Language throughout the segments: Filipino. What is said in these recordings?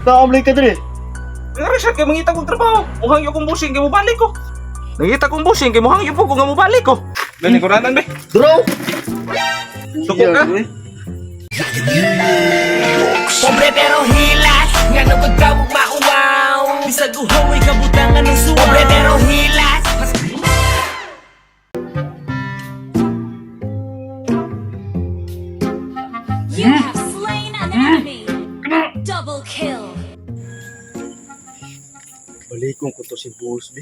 Naamlay ka diri. Nga siya kay mangita kong trabaho. Muhang yung busing kay mo balik ko. Nangita kong busing kay muhang yung po kung nga mo balik ko. Gani ko ranan be. Draw! Suko ka? Pobre pero hilas nga nagod ka ug mauwaw. Bisag uhaw kabutangan ng suwaw. Pobre pero hilas. You have slain an enemy. Double kill. Balikon ko to si boss be.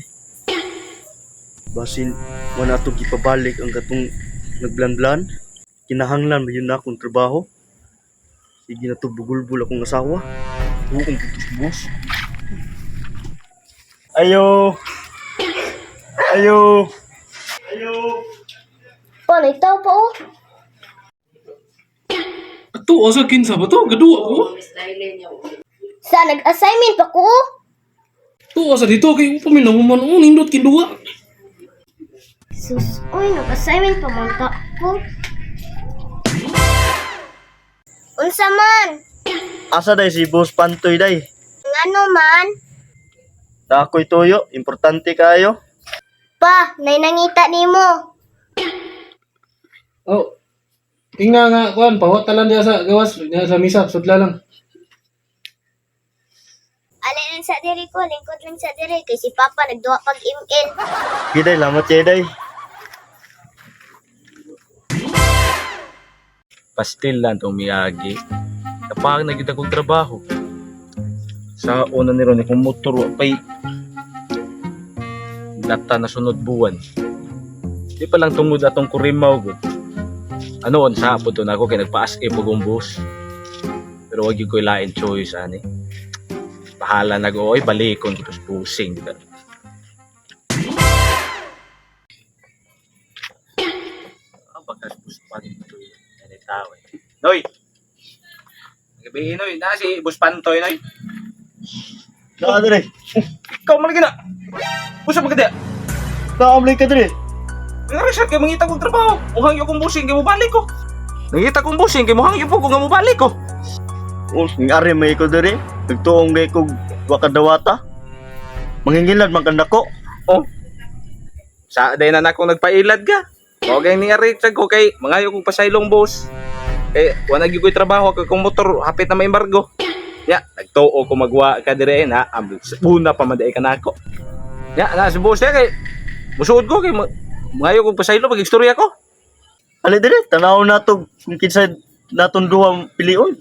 Basin wala to gipabalik ang katong nagblan-blan. Kinahanglan ba yun na akong trabaho. Sige na to bugulbul akong asawa. Huwag ko si boss. Ayo! Ayo! Ayo! Paano ito po? Ato, asa kinsa ba to? Gadua ko. Sa nag-assignment pa ko? To, asa dito kay paminahuman o nindot kinduwa. Sus, uy, nag-assignment pa man ta ko. Unsa man? Asa day si boss Pantoy day? Ngano man? Dakoy toyo, importante kayo. Pa, nangita nimo. Oh. Tingna nga kuan, pawatalan diya sa gawas, diya sa misa, sudla lang. Alin lang sa diri ko, lingkod lang sa diri kay si Papa nagduwa pag email. Giday, lamat siya day. Pastil lang itong miyagi. Kapag nagkita kong trabaho. Sa una ni Ronnie kung motor pa'y lata na sunod buwan. Di pa lang tungod atong kurimaw ko. Ano on sa po to na ako kay nagpa-as po kong boss. Pero wag yung ko ilain choice ani. Bahala na go oy balikon ko tos pusing kita. Bakas bus pantoy ani tao eh. Noy. Gabi noy na si bus pantoy noy. Naa diri. Ikaw man gina. Usa man kada. Naamlay ka diri. Nga siya kay mangita kong trabaho. Muhang yung kong busing kay mo balik ko. Nangita kong busing kay muhang yung po kung nga mo balik ko. Oh, ngari may ko diri. Nagtuong gay ko wakadawata. Mangingilad man kanda ko. Oh. Sa day na nako nagpailad ka. Okay ni Richard ko kay mga yung kong pasaylong boss. Kay wala gyud ko'y trabaho kay kong motor hapit na may embargo. Ya, nagtuo ko magwa ka dire na una pa man day ka nako. Ya, na si boss kay musuod ko kay mga yung kong pasaylo pag istorya ko. Ali diri, tanaw na to kung kinsa naton duha pilion.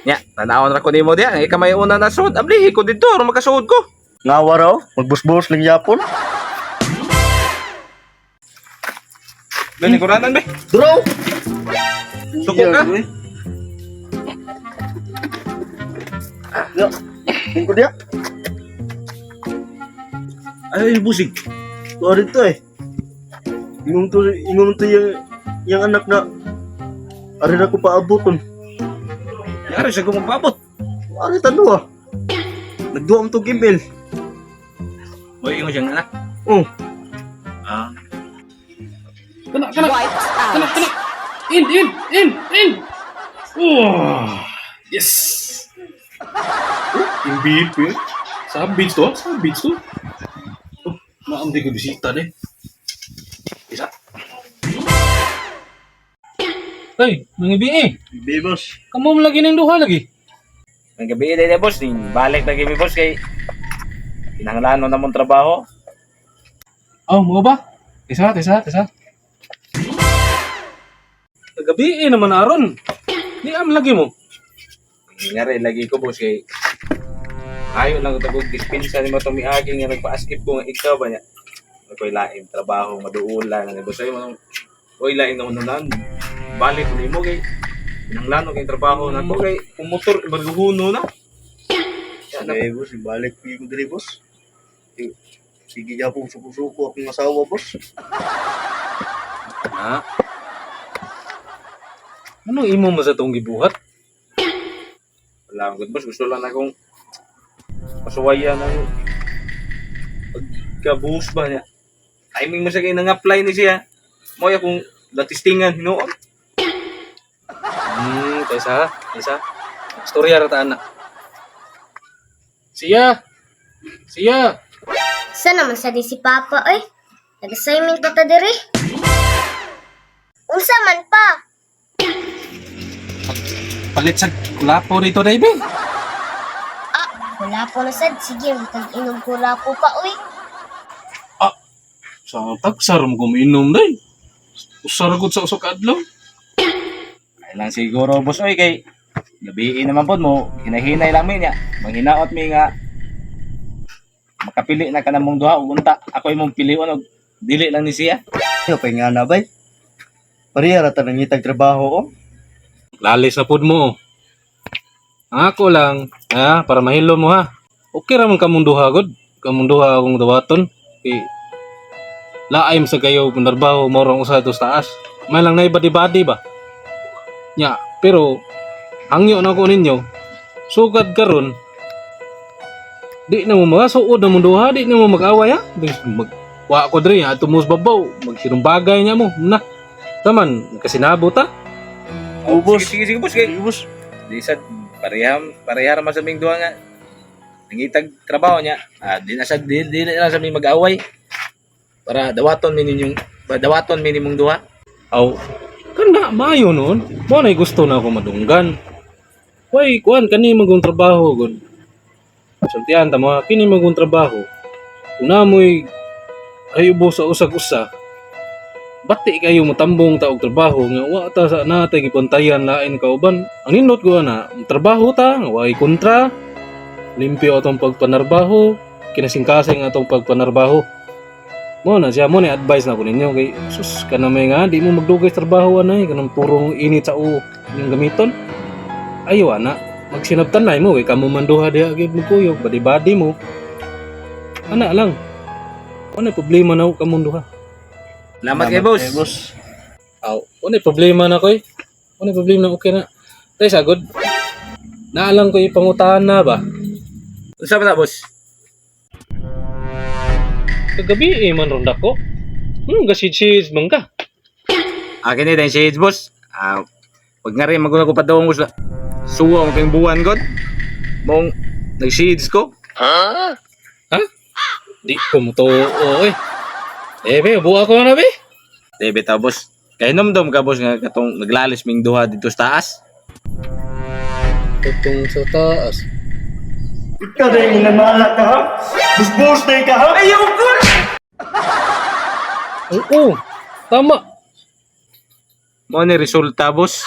Ya, tanaw na ko nimo diya. Ay kamay una na sud. Abli ko dito ro makasuod ko. Ngawa raw, magbus-bus lang yapon. Gani ko ranan be. Draw! Suko ka? Ya, tingko dia. Ay busig. Tuwa rito eh. Ingong to yung anak na ari na ko paabuton. Yari siya ko magpabot. Ari tanduha. Nagduha mo to email. Boy, ingon siyang anak. Oh, Ah. Kana. In. Oh, yes. Oh, yung beef eh. Sa beach to? Oh, maamdi ko bisita deh. Isa. Hey, nangibi eh. bebas. Kamu lagi ng duha lagi. Ang gabi din boss, balik lagi mi boss kay kinahanglan na mong trabaho. Oh, mo ba? Isa. Gabi naman aron. Di am lagi mo. Ngari lagi ko boss kay ayo lang ko tagog dispensa ni mo to miagi nga nagpa-askip ko nga ikaw ba nya. Ako'y lain trabaho maduula nga boss ay mo. Oy lain na unanan. Balik ko nimo kay kinahanglan kay trabaho na ko kay kung motor ibarguhuno na. Bebas, balik ko diri boss. Sige ya po suko akong asawa boss. Ha? Anong imo mo sa tong gibuhat? Wala good boss, gusto lang akong pasuwayan ng pagkabuhos ba niya. Timing mo sa kayo nang-apply ni siya. Mo akong latistingan hinuon. Kaysa. Istorya rata anak. Siya. Siya. Sa naman sa di si Papa, oy. Nag-assignment pa ta diri. Unsa man pa? Palit sa kulapo dito, David. Wala po na sad. Sige, mag-inom ko po pa, oy. Sa tagsar mo kuminom, day. Usaragod sa usok adlaw. Kailan siguro, boss, oy, kay gabiin naman po mo, hinahinay lang mi niya. Manghinaot mi nga, makapili na ka na mong duha, unta, ako imong piliwan, og dili lang ni siya. Yo kay nga na bay. Pariya ra ta nangitag trabaho oh. Lalis na pud mo. Ako lang, para mahilo mo ha. Okay ra man kamong duha god. Kamong duha akong dawaton. Kay laim sa kayo punarbaho mo rong usa to taas. May lang na ibadi-badi ba? Nya, pero hangyo na ko ninyo. Sugad karon. Di na mo magasuod na mo duha, di na mo mag-away ha. Wa ko diri ha, tumus babaw, magsirong bagay niya mo. Na. Taman, kasinabo ta. Ubos. Sige, boss, kay Ubos. di sad parehara man sa ming duha nga. Nangitag trabaho niya. Di na sad di na sa ming mag-away. Para dawaton mi nimong duha. Aw, kana maayo nun. Mo na gusto na ako madunggan. Way, kuan kani magong trabaho gud. Sultian ta mo, kini magong trabaho. Una mo'y ayubo sa usag-usa. Bati kayo matambong ta og trabaho nga wa ta sa natay gipantayan lain kauban. Ang nindot ko na, trabaho ta, nga way kontra. Limpyo atong pagpanarbaho, kinasingkasing atong pagpanarbaho. Mo na siya mo ni advice na ko ninyo kay sus kana may nga di mo magdugay sa trabaho anay kanang purong init sa yung gamiton. Ayo ana, magsinabtan na mo kay kamo manduha diha gid mo kuyog badi-badi mo. Ana lang. Ano problema na kamo duha? Salamat kay boss. boss. Aw, ano problema na koy? Ano problema na okay na. Tay sagod. Naalang ko ipangutahan na ba? Unsa ba na, boss? Kagabi man ron dako. Gasid-sid man ka. Akin ni din shades, boss. Pag nga rin maguna ko pa daw boss. Suwa mo kayong buwan god. Mong nag-shades ko. Ha? Di ko mo to, oy. Be, buha ko na be. Debe ta, boss. Kay nomdom ka, boss, nga katong naglalis ming duha dito sa taas. Tutong sa taas. Ikaw na yung nanala ka ha? Busbus na ka ha? Ayaw ko! Oo, tama. Mo ni resulta, boss.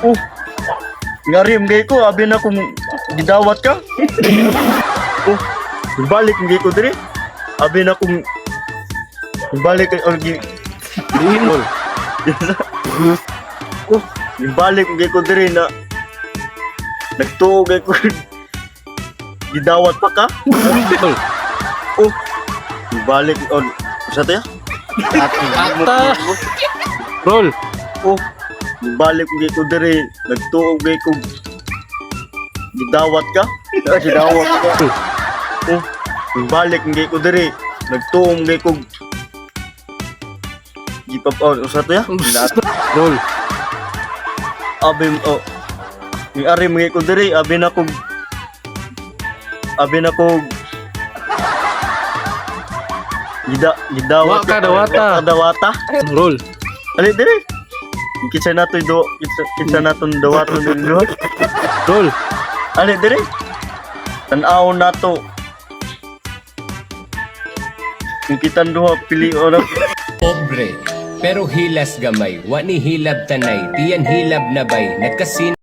Oh. Nga rin gay ko, abi na kung gidawat ka. Oh. Balik gay ko diri. Abi na kung balik kay orgi. Limol. Oh, balik gay ko diri na nagtuo gay ko. Gidawat pa ka? Tol, Oh. Balik on. Sa tayo? ata. Roll. Oh. Balik gay ko diri nagtuo gay ko. Gidawat ka? Gidawat ka. Oh. Balik gay ko diri nagtuo gay ko. Gipap usa to ya? Roll. Abi oh. Ni ari mga ko diri abi na ko gidawat Wa ka dawata. dawata. Roll. Ali diri. Kitsa nato kitsa naton dawaton diri. Roll. Ali diri. Tan-aw nato. Kung kitan duha pili ora Pobre, pero hilas gamay, wani hilab tanay, tiyan hilab na bay, nagkasin